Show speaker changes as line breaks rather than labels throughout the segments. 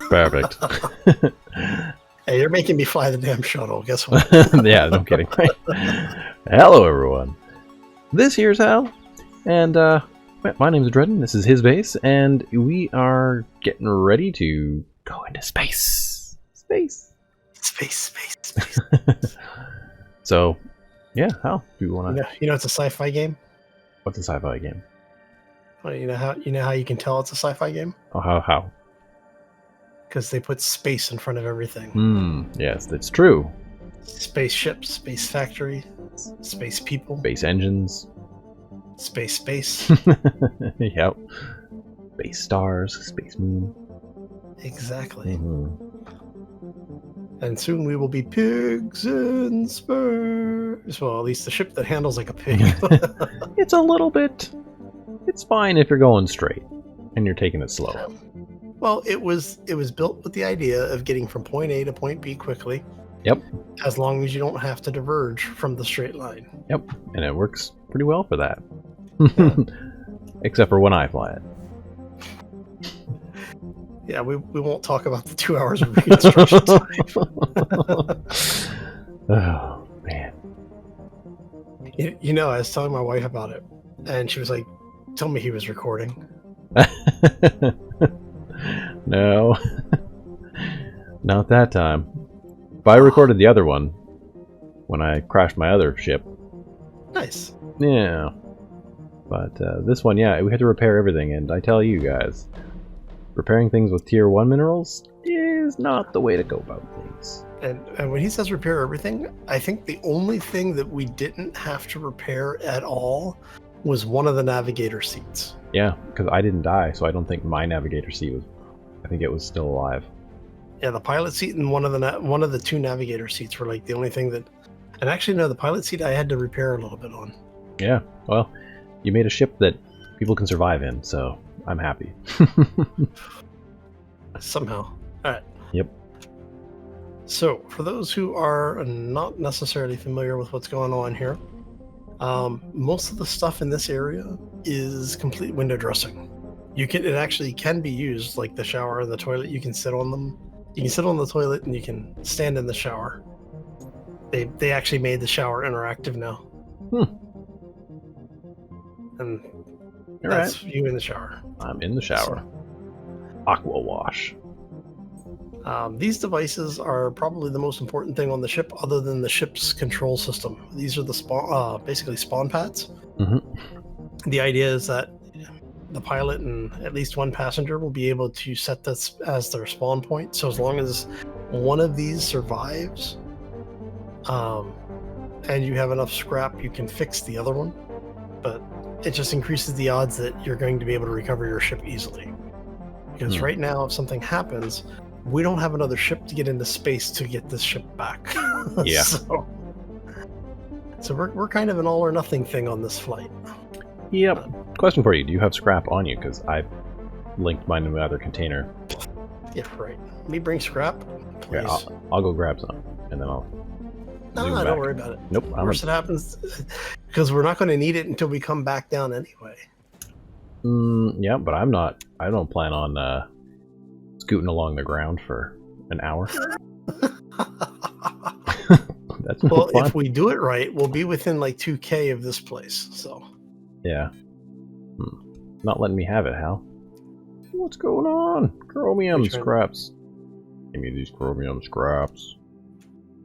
Perfect.
Hey, you're making me fly the damn shuttle. Guess what?
Yeah, no kidding. Right? Hello, everyone. This here's Hal, and my name's Adreden. This is his base, and we are getting ready to go into space. Space. So, yeah, Hal, do you want to?
You know, it's a sci-fi game.
What's a sci-fi game?
Well, you know how you can tell it's a sci-fi game?
Oh, how?
Because they put space in front of everything.
Yes, that's true.
Spaceships, space factory, space people,
Space engines.
space.
Yep. Space stars, space moon.
Exactly.
Mm-hmm.
And soon we will be pigs in space. Well, at least the ship that handles like a pig.
It's a little bit. It's fine if you're going straight and you're taking it slow.
Well, it was built with the idea of getting from point A to point B quickly.
Yep.
As long as you don't have to diverge from the straight line.
Yep. And it works pretty well for that.
Yeah.
Except for when I fly it.
Yeah, we won't talk about the 2 hours of reconstruction time.
Oh, man.
You know, I was telling my wife about it, and she was like, tell me he was recording.
No. Not that time. But I recorded the other one when I crashed my other ship.
Nice.
Yeah. But this one, yeah, we had to repair everything, and I tell you guys, repairing things with tier 1 minerals is not the way to go about things.
And when he says repair everything, I think the only thing that we didn't have to repair at all was one of the navigator seats.
Yeah, because I didn't die, so I don't think my navigator seat was... I think it was still alive.
Yeah, the pilot seat and one of the two navigator seats were like the only thing that... And actually, no, the pilot seat I had to repair a little bit on.
Yeah, well, you made a ship that people can survive in, so I'm happy.
Somehow. All right.
Yep.
So, for those who are not necessarily familiar with what's going on here, most of the stuff in this area is complete window dressing. It actually can be used, like the shower and the toilet. You can sit on them. You can sit on the toilet and you can stand in the shower. They actually made the shower interactive now. And that's you in the shower.
I'm in the shower. Aqua wash.
These devices are probably the most important thing on the ship, other than the ship's control system. These are the basically spawn pads.
Mm-hmm.
The idea is that the pilot and at least one passenger will be able to set this as their spawn point. So as long as one of these survives, and you have enough scrap, you can fix the other one. But it just increases the odds that you're going to be able to recover your ship easily. Because right now, if something happens, we don't have another ship to get into space to get this ship back.
Yeah.
So we're kind of an all or nothing thing on this flight.
Yep. Question for you: do you have scrap on you? Because I've linked mine to my other container.
Yeah, right. Let me bring scrap, please.
Yeah, I'll go grab some, and then I'll.
No, don't worry about it.
Nope.
Worst it happens, because we're not going to need it until we come back down anyway.
Yeah, but I'm not. I don't plan on scooting along the ground for an hour. That's no
well,
fun.
if we do it right, we'll be within like 2K of this place. So.
Yeah. Not letting me have it, Hal. What's going on? Chromium scraps. Give me these chromium scraps.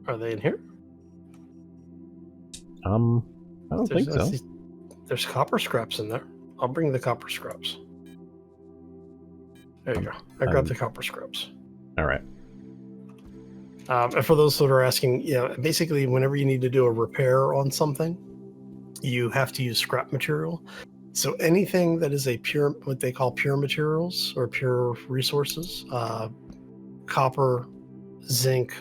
Are they in here?
I don't think so.
There's copper scraps in there. I'll bring the copper scraps. There you go. I grabbed the copper scraps.
All right.
And for those that are asking, basically, whenever you need to do a repair on something, you have to use scrap material. So anything that is what they call pure materials or pure resources, copper, zinc,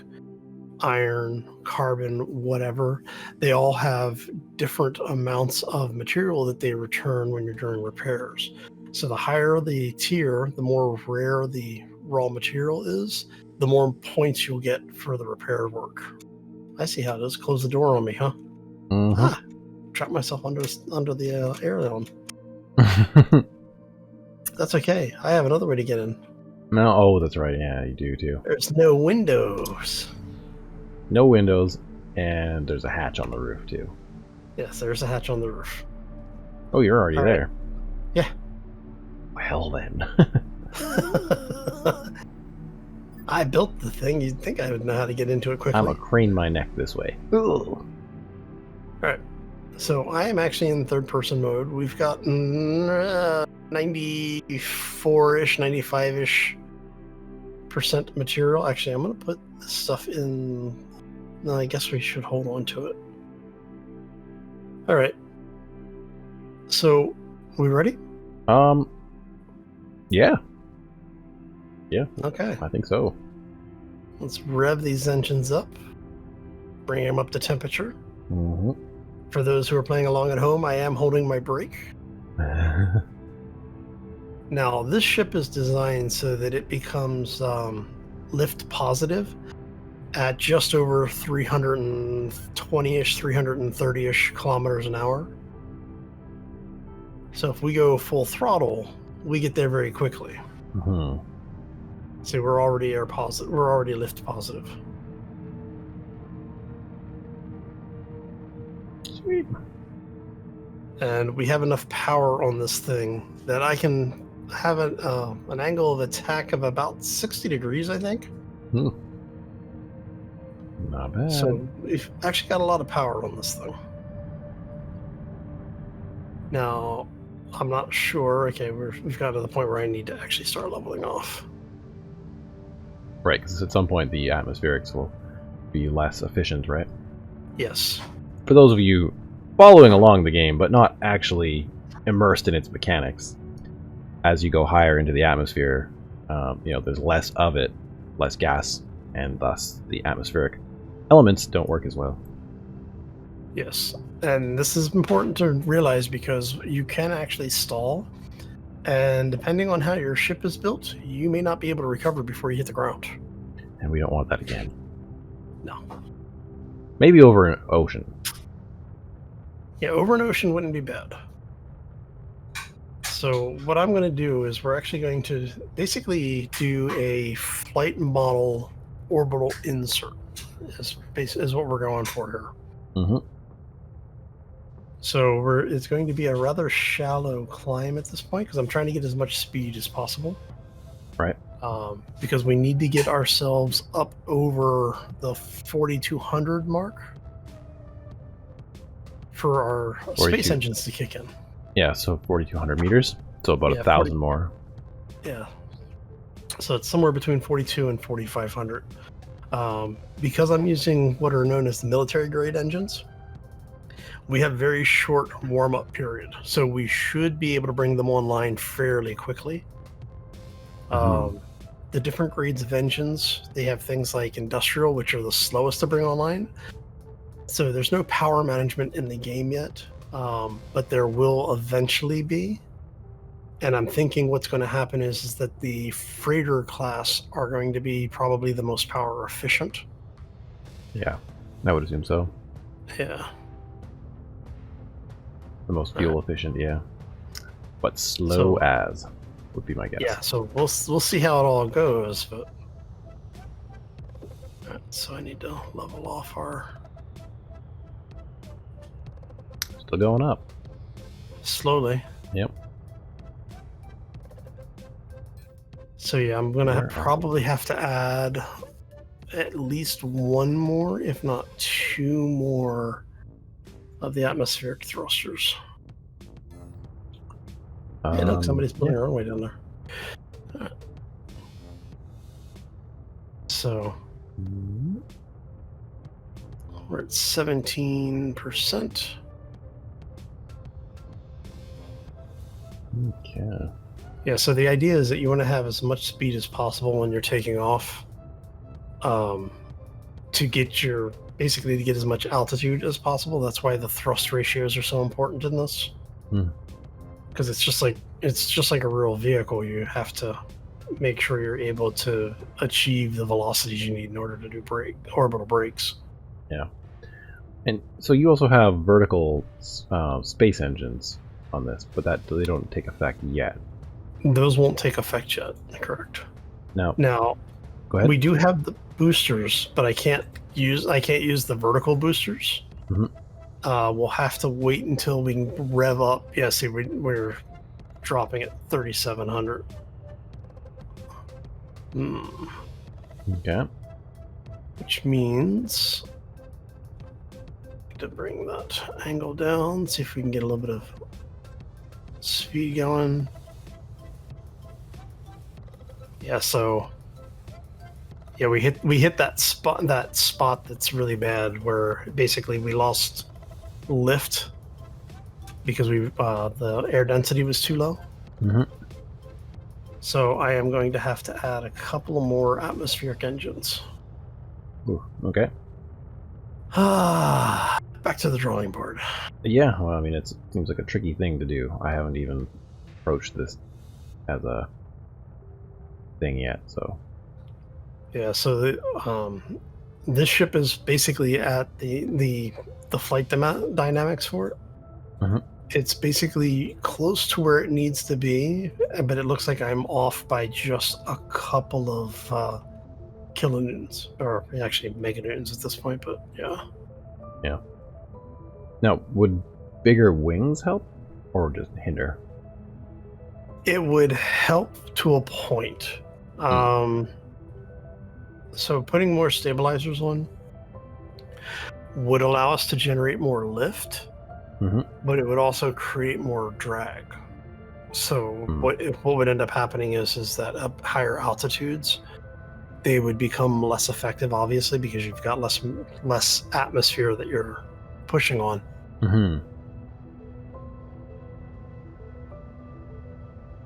iron, carbon, whatever, they all have different amounts of material that they return when you're doing repairs. So the higher the tier, the more rare the raw material is, the more points you'll get for the repair work. I see how it is. Close the door on me, huh?
Mm-hmm.
Trap myself under the air down. That's okay. I have another way to get in.
No, oh, that's right. Yeah, you do too.
There's no windows.
No windows, and there's a hatch on the roof too.
Yes, there's a hatch on the roof.
Oh, you're already
All right.
there.
Yeah.
Well then.
I built the thing. You'd think I would know how to get into it quickly.
I'm gonna crane my neck this way.
All right. So I am actually in third-person mode. We've gotten 94-ish, 95-ish % material. Actually, I'm going to put this stuff in. No, I guess we should hold on to it. All right. So, we ready?
Yeah. Yeah.
Okay.
I think so.
Let's rev these engines up. Bring them up to temperature.
Mm-hmm.
For those who are playing along at home, I am holding my brake. Now, this ship is designed so that it becomes lift positive at just over 320-ish, 330-ish kilometers an hour. So if we go full throttle, we get there very quickly.
Mm-hmm.
So we're already air positive. We're already lift positive.
Sweet.
And we have enough power on this thing that I can have an angle of attack of about 60 degrees, I think.
Not bad.
So we've actually got a lot of power on this thing. Now, I'm not sure. Okay, we've got to the point where I need to actually start leveling off.
Right, because at some point the atmospherics will be less efficient, right?
Yes.
For those of you following along the game, but not actually immersed in its mechanics, as you go higher into the atmosphere, there's less of it, less gas, and thus the atmospheric elements don't work as well.
Yes. And this is important to realize because you can actually stall, and depending on how your ship is built, you may not be able to recover before you hit the ground.
And we don't want that again.
No.
Maybe over an ocean.
Yeah, over an ocean wouldn't be bad. So what I'm going to do is we're actually going to basically do a flight model orbital insert is what we're going for here.
Mm-hmm.
So it's going to be a rather shallow climb at this point because I'm trying to get as much speed as possible.
Right.
Because we need to get ourselves up over the 4,200 mark for our
42.
space engines to kick in.
Yeah, so 4,200 meters. So about 1,000 more.
Yeah. So it's somewhere between 42 and 4,500. Because I'm using what are known as the military grade engines, we have very short warm-up period. So we should be able to bring them online fairly quickly. The different grades of engines, they have things like industrial, which are the slowest to bring online. So there's no power management in the game yet, but there will eventually be. And I'm thinking what's going to happen is that the freighter class are going to be probably the most power efficient.
Yeah, I would assume so.
Yeah.
The most fuel efficient, yeah. But slow as would be my guess.
Yeah, so we'll see how it all goes, but right, so I need to level off our
Still going up.
slowly.
Yep.
So yeah, I'm gonna probably have to add at least one more, if not two more, of the atmospheric thrusters. Hey, look, somebody's pulling their own way down there. Right. So we're at 17%.
Okay.
Yeah, so the idea is that you want to have as much speed as possible when you're taking off, to get basically to get as much altitude as possible. That's why the thrust ratios are so important in this. Because it's just like a real vehicle. You have to make sure you're able to achieve the velocities you need in order to do orbital brakes.
Yeah. And so you also have vertical space engines on this, but they don't take effect yet.
Those won't take effect yet, correct?
Now,
Now,
go ahead.
we do have the boosters, but I can't use the vertical boosters.
Mhm.
We'll have to wait until we can rev up. Yeah, see, we're dropping at 3,700.
Okay.
Which means to bring that angle down, see if we can get a little bit of speed going. Yeah, so yeah, we hit that spot that's really bad where basically we lost lift because the air density was too low.
Mm-hmm.
So I am going to have to add a couple of more atmospheric engines.
Ooh, okay.
Back to the drawing board.
Yeah, well, I mean, it seems like a tricky thing to do. I haven't even approached this as a thing yet, so.
Yeah, so this ship is basically at the flight dynamics for it.
Mm-hmm.
It's basically close to where it needs to be, but it looks like I'm off by just a couple of kilonewtons, or actually meganewtons at this point, but yeah.
Yeah. Now, would bigger wings help, or just hinder?
It would help to a point. So putting more stabilizers on would allow us to generate more lift, but it would also create more drag. So what would end up happening is that at higher altitudes, they would become less effective, obviously, because you've got less atmosphere that you're pushing on.
Mm-hmm.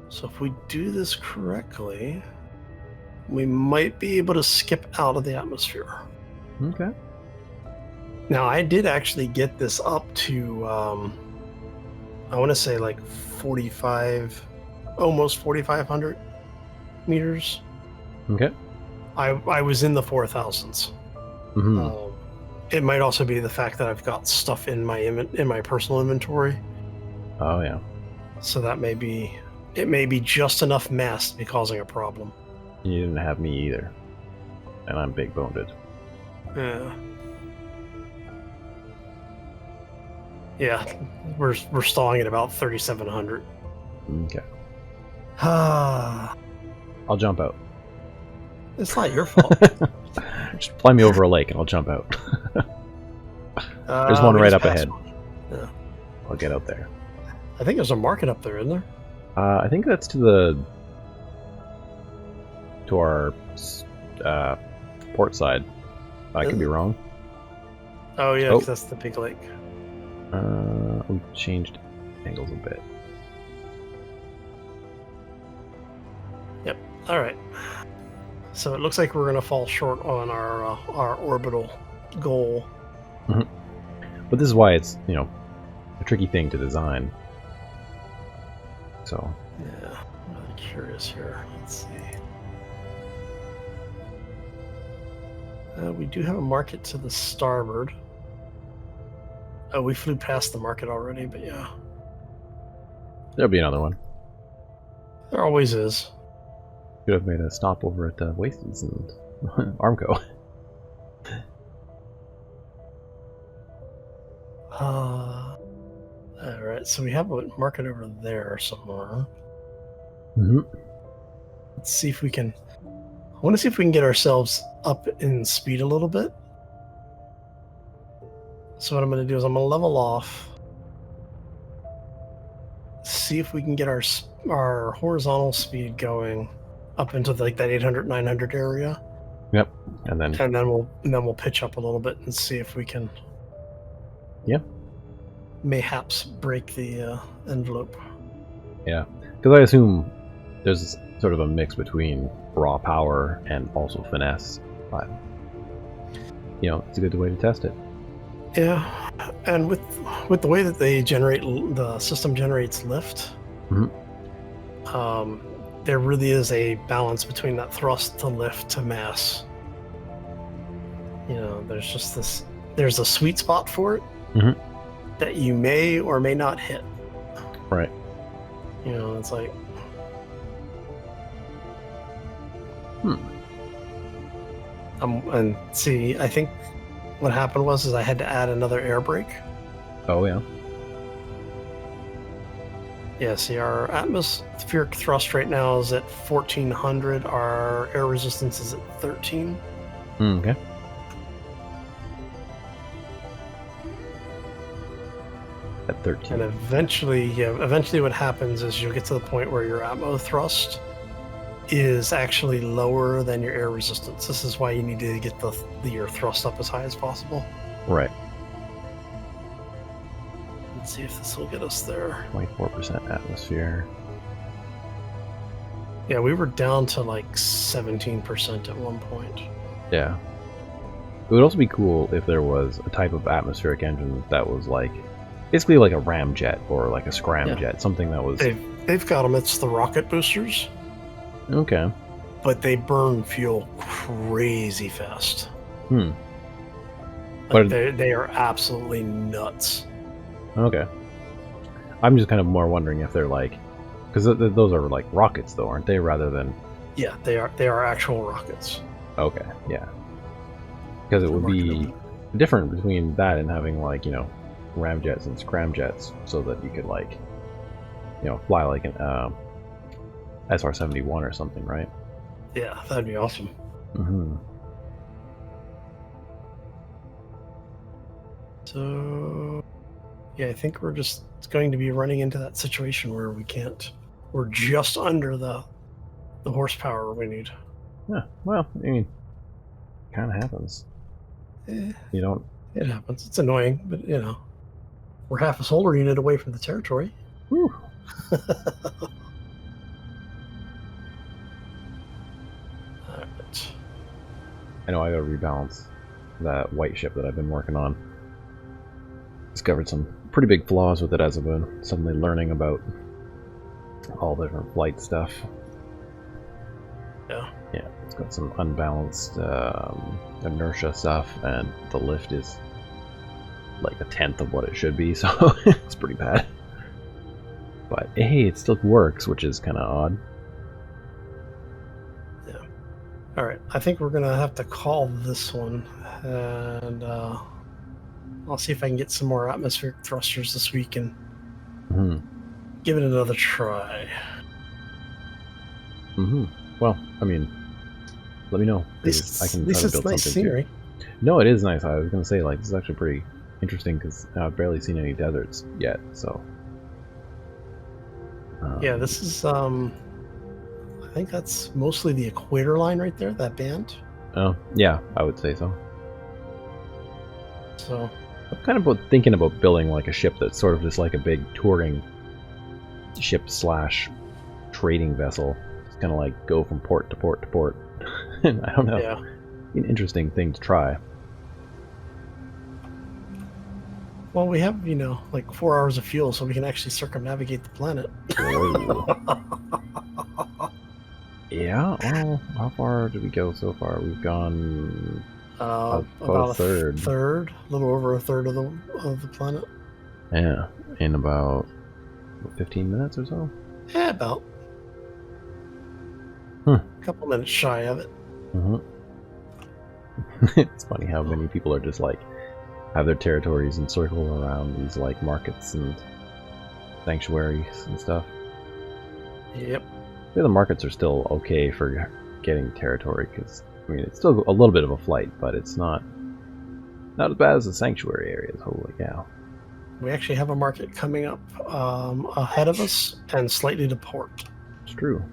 So if we do this correctly, we might be able to skip out of the atmosphere.
Okay.
Now, I did actually get this up to, I want to say like 45, almost 4,500 meters.
Okay.
I was in the 4,000s.
Mm-hmm.
It might also be the fact that I've got stuff in my personal inventory.
Oh, yeah.
So that it may be just enough mass to be causing a problem.
You didn't have me either. And I'm big boned.
Yeah. Yeah, we're stalling at about 3,700.
Okay.
Ah,
I'll jump out.
it's not your fault.
Just fly me over a lake and I'll jump out. There's one right up ahead.
Yeah.
I'll get out there.
I think there's a market up there, isn't there?
I think that's to our port side. I could be wrong.
Oh yeah, 'cause that's the big lake.
We changed angles a bit.
Yep. All right. So it looks like we're going to fall short on our orbital goal.
Mm-hmm. But this is why it's a tricky thing to design. So.
Yeah, I'm really curious here. Let's see. We do have a market to the starboard. Oh, we flew past the market already, but yeah.
There'll be another one.
There always is.
Could have made a stop over at Wastes and Armco.
Alright, so we have a market over there somewhere.
Mm-hmm.
Let's see if we can... I want to see if we can get ourselves up in speed a little bit. So what I'm going to do is I'm going to level off. See if we can get our horizontal speed going up into like that 800, 900 area.
Yep, and then
we'll pitch up a little bit and see if we can.
Yeah.
Mayhaps break the envelope.
Yeah, because I assume there's sort of a mix between raw power and also finesse, but it's a good way to test it.
Yeah, and with the way that the system generates lift, there really is a balance between that thrust to lift to mass. There's just there's a sweet spot for it that you may or may not hit.
Right.
It's like, And see, I think what happened was I had to add another air brake.
Oh, yeah.
Yeah, see, our atmospheric thrust right now is at 1400. Our air resistance is at 13.
Okay. At 13.
And eventually what happens is you'll get to the point where your atmo thrust is actually lower than your air resistance. This is why you need to get your thrust up as high as possible.
Right.
Let's see if this will get us there.
24% atmosphere.
Yeah, we were down to like 17% at one point.
Yeah. It would also be cool if there was a type of atmospheric engine that was like, basically like a ramjet or like a scramjet, something that was...
They've got them. It's the rocket boosters.
Okay.
But they burn fuel crazy fast.
Like
but they are absolutely nuts.
Okay. I'm just kind of more wondering if they're like... Because those are like rockets, though, aren't they? Rather than...
Yeah, they are actual rockets.
Okay, yeah. Because it would be different between that and having, like, you know, ramjets and scramjets, so that you could, like, you know, fly like an SR-71 or something, right?
Yeah, that'd be awesome. So, yeah, I think we're just going to be running into that situation where we're just under the horsepower we need.
Yeah, well, I mean, kind of happens. You don't...
It happens. It's annoying, but, you know, we're half a solar unit away from the territory.
Whew.
Alright.
I know I gotta rebalance that white ship that I've been working on. Discovered some pretty big flaws with it as I've been suddenly learning about all the different flight stuff.
Yeah.
Yeah, it's got some unbalanced inertia stuff, and the lift is like 1/10 of what it should be, so it's pretty bad. But hey, it still works, which is kind of odd.
Yeah. All right, I think we're gonna have to call this one, and I'll see if I can get some more atmospheric thrusters this week and give it another try.
Well, I mean, let me know. I can try to build
nice
something
scenery.
too. No, it is nice. I was gonna say, like, this is actually pretty interesting because I've barely seen any deserts yet. So
yeah, this is I think that's mostly the equator line right there, that band.
Oh yeah, I would say so.
So
I'm kind of thinking about building like a ship that's sort of just like a big touring ship / trading vessel. It's kind of like go from port to port to port. I don't know.
yeah.
An interesting thing to try.
Well, we have, you know, like 4 hours of fuel, so we can actually circumnavigate the planet.
Yeah, well, how far did we go so far? We've gone
about
a third.
A little over a third of the planet.
Yeah, in about 15 minutes or so?
Yeah, about. A couple minutes shy of it.
It's funny how many people are just like, have their territories and circle around these like markets and sanctuaries and stuff.
Yep.
Yeah, the markets are still okay for getting territory because, I mean, it's still a little bit of a flight, but it's not as bad as the sanctuary areas. Holy cow.
We actually have a market coming up ahead of us and slightly to port.
It's true.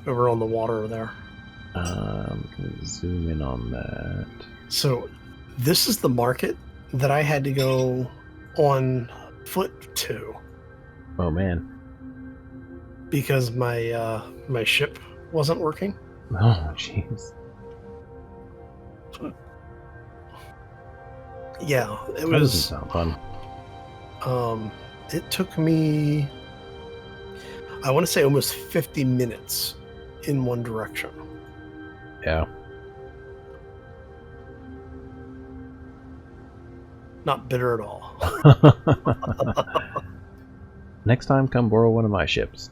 Over on the water there.
Can we zoom in on that?
So this is the market that I had to go on foot to.
Oh man.
Because my my ship wasn't working.
Oh jeez.
Yeah, it
That
was.
doesn't sound fun.
It took me, I want to say, almost 50 minutes in one direction.
Yeah.
Not bitter at all.
Next time, come borrow one of my ships.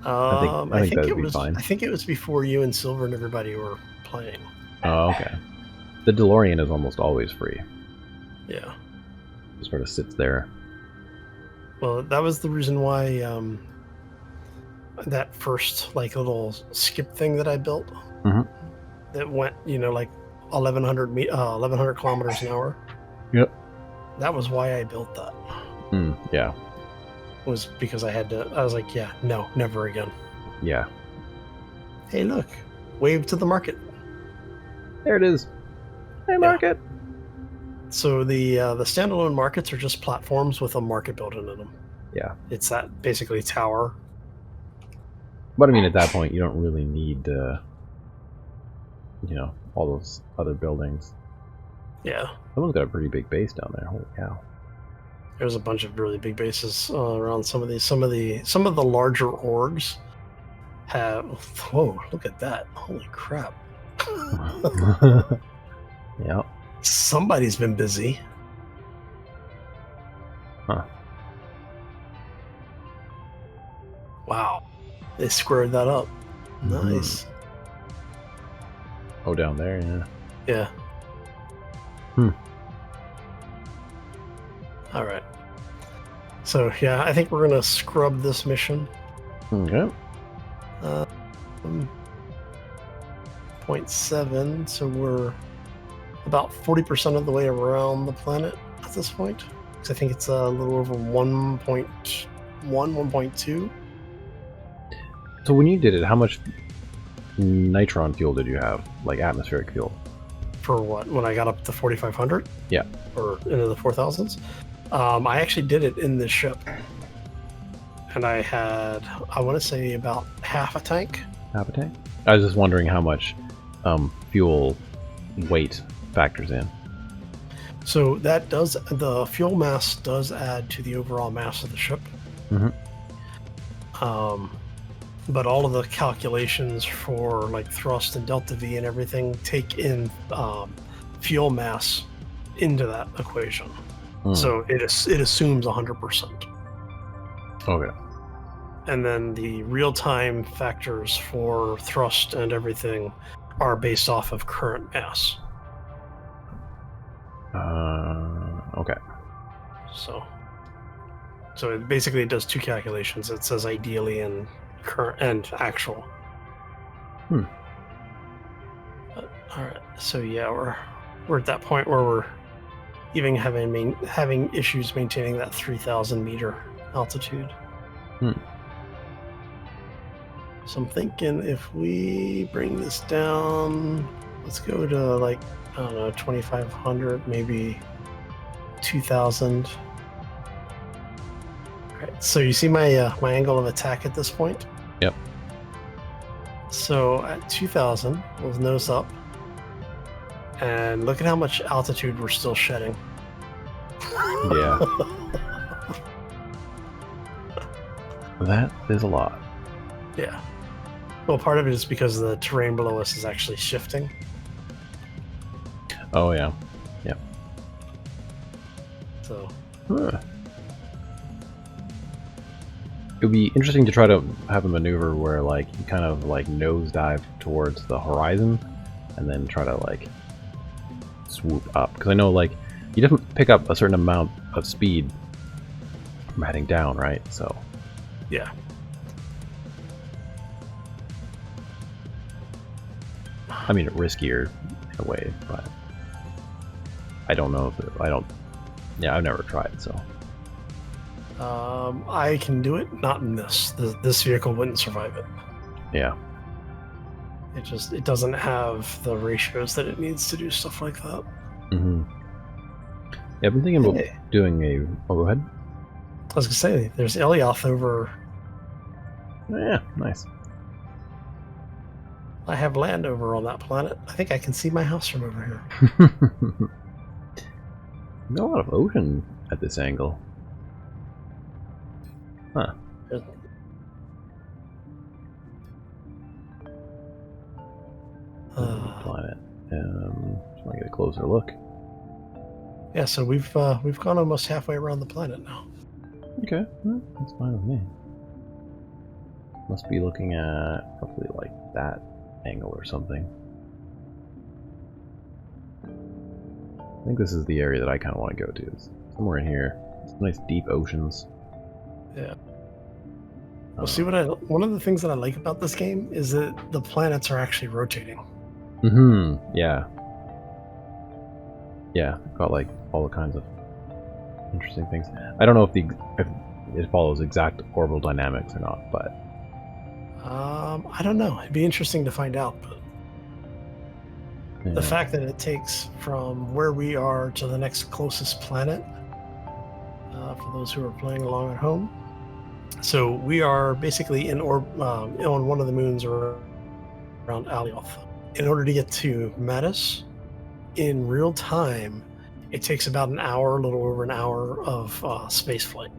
I think that would be fine.
I think it was before you and Silver and everybody were playing.
Oh, okay. The DeLorean is almost always free.
Yeah.
It sort of sits there.
Well, that was the reason why that first like little skip thing that I built that went, like 1,100 kilometers an hour.
Yep.
That was why I built that.
Yeah.
Was because I was like, yeah, no, never again.
Yeah.
Hey, look, wave to the market.
There it is. Hey, market.
So the standalone markets are just platforms with a market built into them.
Yeah.
It's that basically tower.
But I mean, at that point, you don't really need, all those other buildings.
Yeah.
Someone's got a pretty big base down there. Holy cow.
There's a bunch of really big bases around some of these. Some of the larger orgs have. Whoa! Look at that! Holy crap!
Yeah.
Somebody's been busy.
Huh.
Wow. They squared that up. Nice.
Oh, down there, yeah.
Yeah. All right. So, yeah, I think we're going to scrub this mission.
Okay.
0.7, so we're about 40% of the way around the planet at this point. Because I think it's a little over 1.1, 1.2.
So when you did it, how much nitron fuel did you have? Like atmospheric fuel?
For what? When I got up to 4,500?
Yeah.
Or into the 4,000s? I actually did it in this ship. And I had, I want to say, about half a tank.
Half a tank? I was just wondering how much fuel weight factors in.
So that does, the fuel mass does add to the overall mass of the ship. But all of the calculations for like thrust and delta V and everything take in fuel mass into that equation. So it assumes 100%.
Okay.
And then the real-time factors for thrust and everything are based off of current mass.
Okay.
So it basically does two calculations. It says ideally and current and actual. All right. So yeah, we're at that point where we're even having issues maintaining that 3,000 meter altitude. So I'm thinking if we bring this down, let's go to like, I don't know, 2,500, maybe 2,000. All right. So you see my my angle of attack at this point?
Yep.
So at 2,000, we'll nose up. And look at how much altitude we're still shedding.
Yeah. That is a lot.
Yeah. Well, part of it is because the terrain below us is actually shifting.
Oh, yeah. Yep.
So.
It would be interesting to try to have a maneuver where, like, you kind of, like, nosedive towards the horizon and then try to, like, swoop up. Because I know, like, you definitely pick up a certain amount of speed from heading down, right? So.
Yeah.
I mean, riskier in a way, but I don't know if yeah, I've never tried, so.
I can do it, not in this. This vehicle wouldn't survive it.
Yeah.
It doesn't have the ratios that it needs to do stuff like that.
Yeah, I've been thinking about doing a. Oh, go ahead.
I was gonna say there's Elioth over.
Oh, yeah, nice.
I have land over on that planet. I think I can see my house from over here.
Got a lot of ocean at this angle. Huh. Planet. Just want to get a closer look.
Yeah, so we've gone almost halfway around the planet now.
Okay, well, that's fine with me. Must be looking at roughly like that angle or something. I think this is the area that I kind of want to go to. It's somewhere in here. Some nice deep oceans.
Yeah. Well, see one of the things that I like about this game is that the planets are actually rotating.
Yeah. Yeah, got like all kinds of interesting things. I don't know if it follows exact orbital dynamics or not, but
I don't know. It'd be interesting to find out. But
yeah.
The fact that it takes from where we are to the next closest planet, for those who are playing along at home. So we are basically on one of the moons around Alioth. In order to get to Mattis in real time, it takes about an hour, a little over an hour of space flight.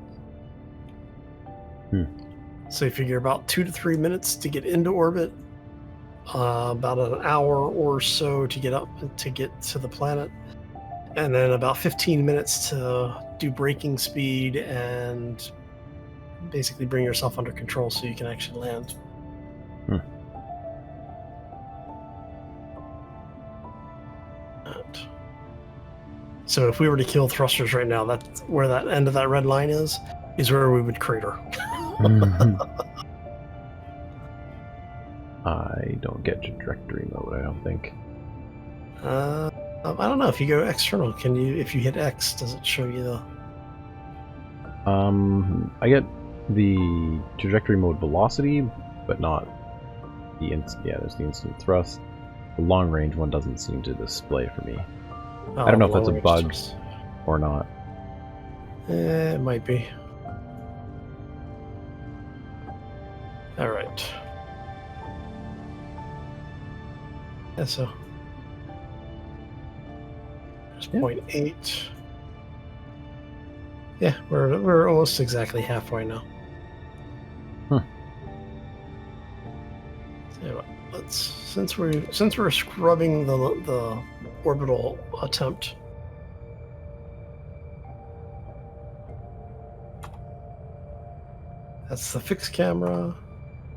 So you figure about 2 to 3 minutes to get into orbit, about an hour or so to get to the planet, and then about 15 minutes to do braking speed and basically bring yourself under control so you can actually land. So if we were to kill thrusters right now, that's where that end of that red line is where we would crater.
I don't get trajectory mode, I don't think.
I don't know. If you go external, if you hit X, does it show you the...
I get the trajectory mode velocity, but not the there's the instant thrust. The long range one doesn't seem to display for me. I don't know if that's a bug or not.
It might be. All right. Yeah, so there's 0.8. Yeah, we're almost exactly halfway now. So since we're scrubbing the orbital attempt. That's the fixed camera,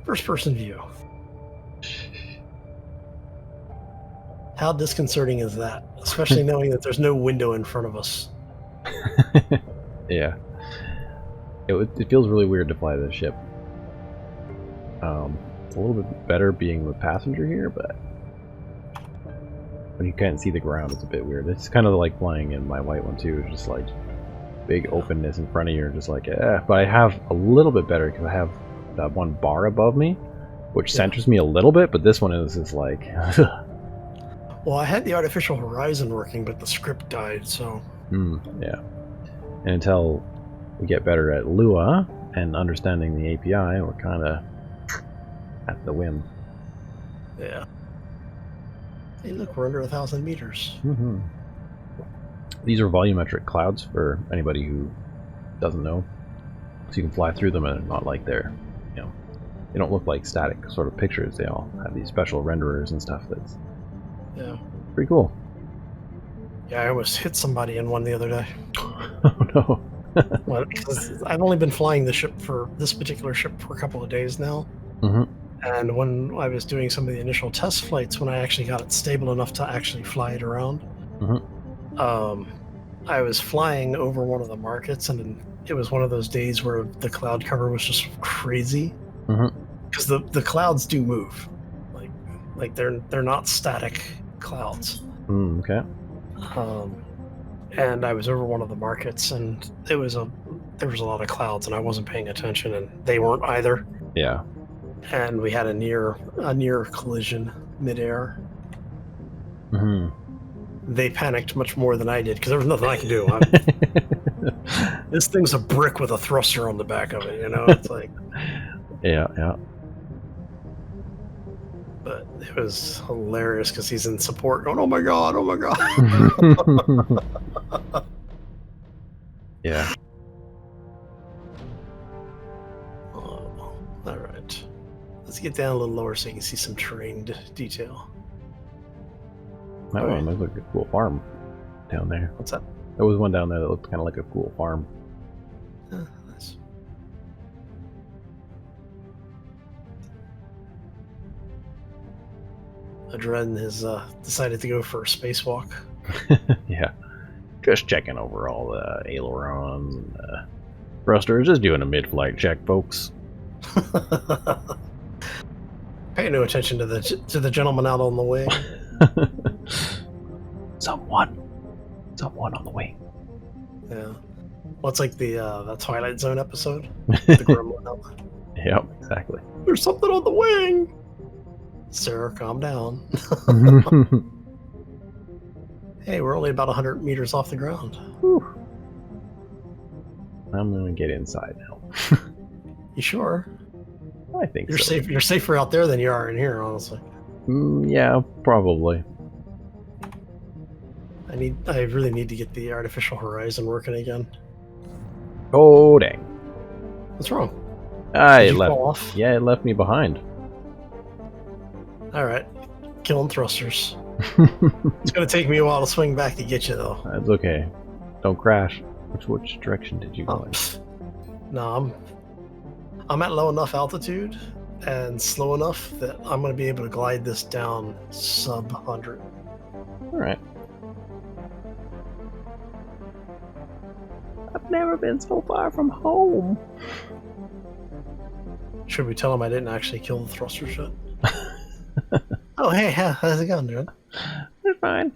first person view. How disconcerting is that? Especially knowing that there's no window in front of us.
Yeah. It feels really weird to fly this ship. It's a little bit better being the passenger here, but when you can't see the ground, it's a bit weird. It's kind of like flying in my white one too. It's just like big openness in front of you, just like But I have a little bit better because I have that one bar above me, which centers me a little bit. But this one is just like.
Well, I had the artificial horizon working, but the script died. So.
Yeah. And until we get better at Lua and understanding the API, we're kind of at the whim.
Yeah. Hey, look, we're under 1,000 meters.
These are volumetric clouds for anybody who doesn't know. So you can fly through them and not like they're, they don't look like static sort of pictures. They all have these special renderers and stuff that's pretty cool.
Yeah, I almost hit somebody in one the other day.
Oh no.
Well, because I've only been flying this particular ship for a couple of days now. And when I was doing some of the initial test flights, when I actually got it stable enough to actually fly it around, I was flying over one of the markets, and it was one of those days where the cloud cover was just crazy. Because the clouds do move, like they're not static clouds.
Okay.
And I was over one of the markets, and there was a lot of clouds, and I wasn't paying attention, and they weren't either.
Yeah.
And we had a near collision midair. They panicked much more than I did because there was nothing I could do. This thing's a brick with a thruster on the back of it, It's like.
Yeah.
But it was hilarious because he's in support going, oh my god.
Yeah.
Oh, all right. Let's get down a little lower so you can see some terrain detail.
That one looks like a cool farm down there.
What's that?
There was one down there that looked kind of like a cool farm.
Nice. Adreden has decided to go for a spacewalk.
Yeah. Just checking over all the ailerons and thrusters. Just doing a mid-flight check, folks.
Pay no attention to the gentleman out on the wing.
Someone on the wing.
Yeah. Well, it's like the Twilight Zone episode. The gremlin out there.
Yep, exactly.
There's something on the wing. Sir, calm down. Hey, we're only about 100 meters off the ground.
Whew. I'm gonna get inside now.
You sure?
I think
You're
so.
safe. You're safer out there than you are in here, honestly.
Yeah, probably.
I really need to get the artificial horizon working again.
Oh dang!
What's wrong?
It
you
left.
fall off?
Yeah, it left me behind.
All right, killing thrusters. It's gonna take me a while to swing back to get you, though.
That's okay. Don't crash. Which direction did you go in?
No, I'm at low enough altitude and slow enough that I'm gonna be able to glide this down sub 100.
All right. I've never been so far from home.
Should we tell him I didn't actually kill the thrusters yet? Oh, hey, how's it going, dude?
They're fine.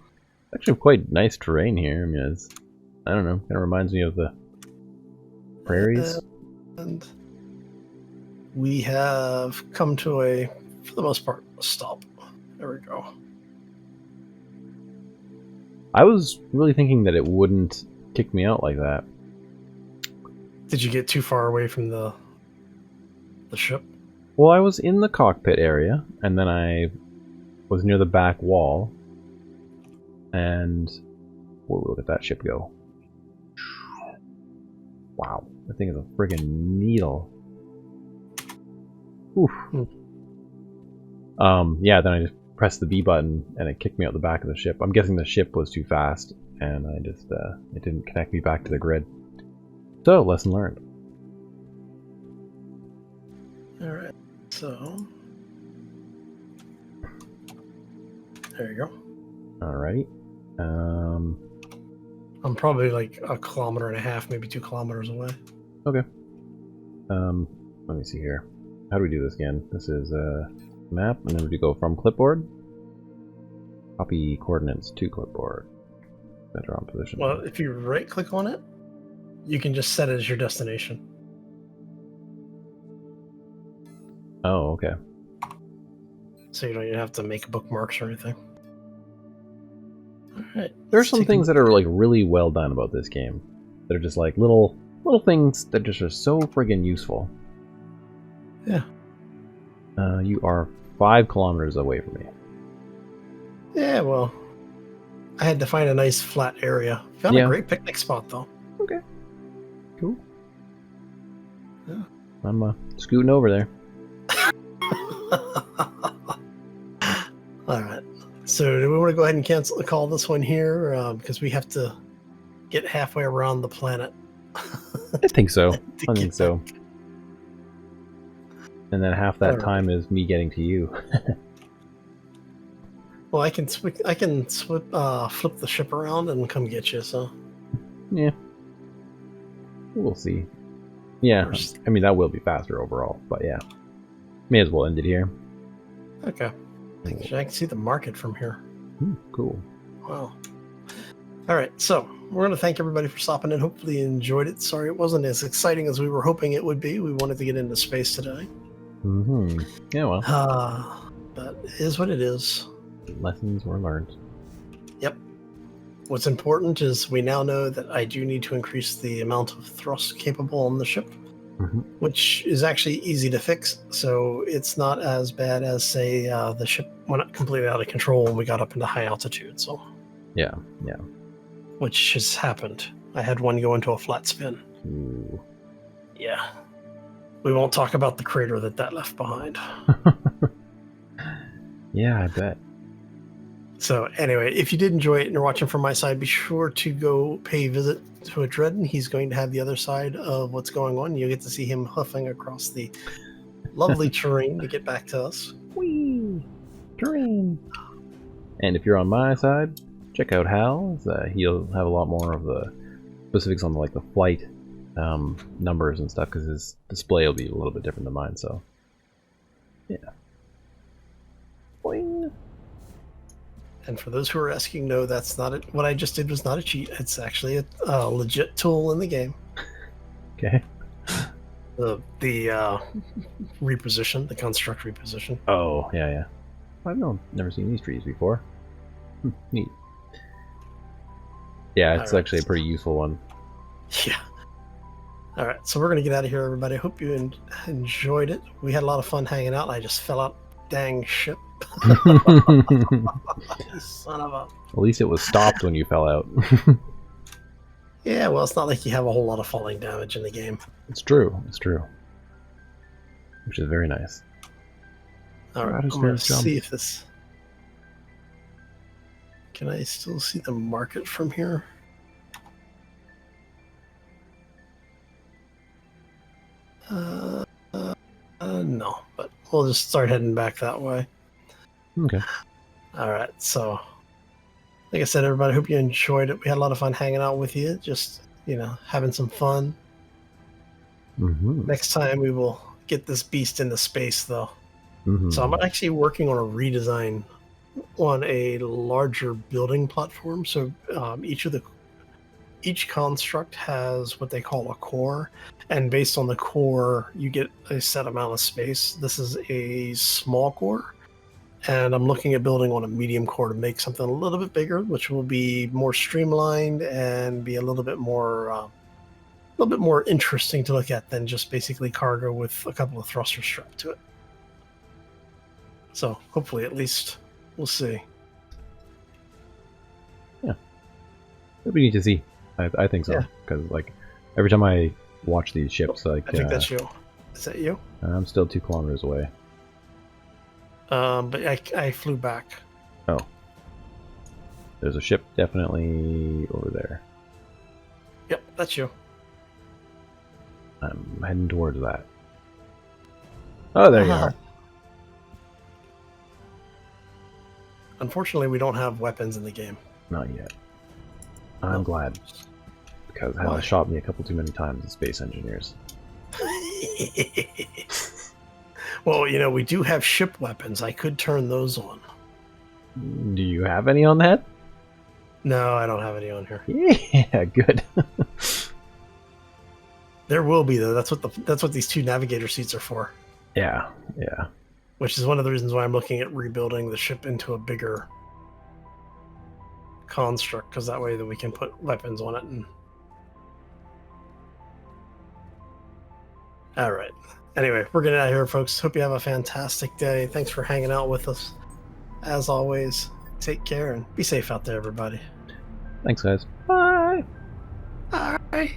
Actually, quite nice terrain here. I mean, I don't know. Kind of reminds me of the prairies.
And we have come to a, for the most part, a stop. There we go.
I was really thinking that it wouldn't kick me out like that.
Did you get too far away from the ship?
Well, I was in the cockpit area, and then I was near the back wall, and whoa, look at that ship go. Wow, that thing is a friggin' needle. Oof. Yeah, then I just pressed the B button, and it kicked me out the back of the ship. I'm guessing the ship was too fast, and I just, it didn't connect me back to the grid. So, lesson learned.
Alright, so there you go.
Alrighty.
I'm probably like 1.5 kilometers, maybe 2 kilometers away.
Okay. Let me see here. How do we do this again? This is map, and then we go from clipboard. Copy coordinates to clipboard. Center on position.
Well, if you right-click on it, you can just set it as your destination.
Oh, okay.
So you don't even have to make bookmarks or anything. Alright.
There are some things that are like really well done about this game. That are just like little things that just are so friggin' useful.
Yeah.
You are 5 kilometers away from me.
Yeah, well, I had to find a nice flat area. Found a great picnic spot, though.
Okay. Cool.
Yeah.
I'm scooting over there.
All right. So do we want to go ahead and call this one here? Because we have to get halfway around the planet.
I think so. I think so. And then half that time is me getting to you.
Well, I can flip the ship around and come get you. So
yeah, we'll see. Yeah, I mean that will be faster overall, but yeah, may as well end it here.
Okay. I can see the market from here.
Cool.
Wow. All right, so we're going to thank everybody for stopping in. Hopefully you enjoyed it. Sorry it wasn't as exciting as we were hoping it would be. We wanted to get into space today.
Yeah, well.
But it is what it is.
Lessons were learned.
Yep. What's important is we now know that I do need to increase the amount of thrust capable on the ship, which is actually easy to fix. So it's not as bad as, say, the ship went completely out of control when we got up into high altitude. So
yeah.
Which has happened. I had one go into a flat spin.
Ooh.
Yeah. We won't talk about the crater that left behind.
Yeah, I bet.
So anyway, if you did enjoy it and you're watching from my side, be sure to go pay a visit to Adreden. He's going to have the other side of what's going on. You'll get to see him huffing across the lovely terrain to get back to us.
Whee! Terrain! And if you're on my side, check out Hal. He'll have a lot more of the specifics on like the flight numbers and stuff, because his display will be a little bit different than mine. So, yeah. Boing.
And for those who are asking, no, that's not it. What I just did was not a cheat. It's actually a legit tool in the game.
Okay.
The reposition, the construct reposition.
Oh, yeah. I've never seen these trees before. Neat. Yeah, it's actually a pretty useful one.
Yeah. All right, so we're going to get out of here, everybody. I hope you enjoyed it. We had a lot of fun hanging out, and I just fell out. Dang ship. Son of a...
At least it was stopped when you fell out.
Yeah, well, it's not like you have a whole lot of falling damage in the game.
It's true. Which is very nice.
All right, I'm going to see if this... Can I still see the market from here? No, but we'll just start heading back that way.
Okay.
All right, so like I said, everybody, hope you enjoyed it. We had a lot of fun hanging out with you, just, having some fun.
Mm-hmm.
Next time we will get this beast into space, though.
Mm-hmm.
So I'm actually working on a redesign on a larger building platform. So each construct has what they call a core, and based on the core, you get a set amount of space. This is a small core, and I'm looking at building on a medium core to make something a little bit bigger, which will be more streamlined and be a little bit more interesting to look at than just basically cargo with a couple of thrusters strapped to it. So hopefully, at least, we'll see.
Yeah, it'll be neat to see. I think so, because like every time I watch these ships, like
I think that's you. Is that you?
I'm still 2 kilometers away.
But I flew back.
Oh, there's a ship definitely over there.
Yep, that's you.
I'm heading towards that. Oh, there you are.
Unfortunately, we don't have weapons in the game.
Not yet. I'm glad. Because Hal shot me a couple too many times in Space Engineers.
Well, we do have ship weapons. I could turn those on.
Do you have any on that?
No, I don't have any on here.
Yeah, good.
There will be, though. That's what these 2 navigator seats are for.
Yeah.
Which is one of the reasons why I'm looking at rebuilding the ship into a bigger construct, because that way that we can put weapons on it. All right. Anyway, we're getting out of here, folks. Hope you have a fantastic day. Thanks for hanging out with us. As always, take care and be safe out there, everybody.
Thanks, guys. Bye.
Bye.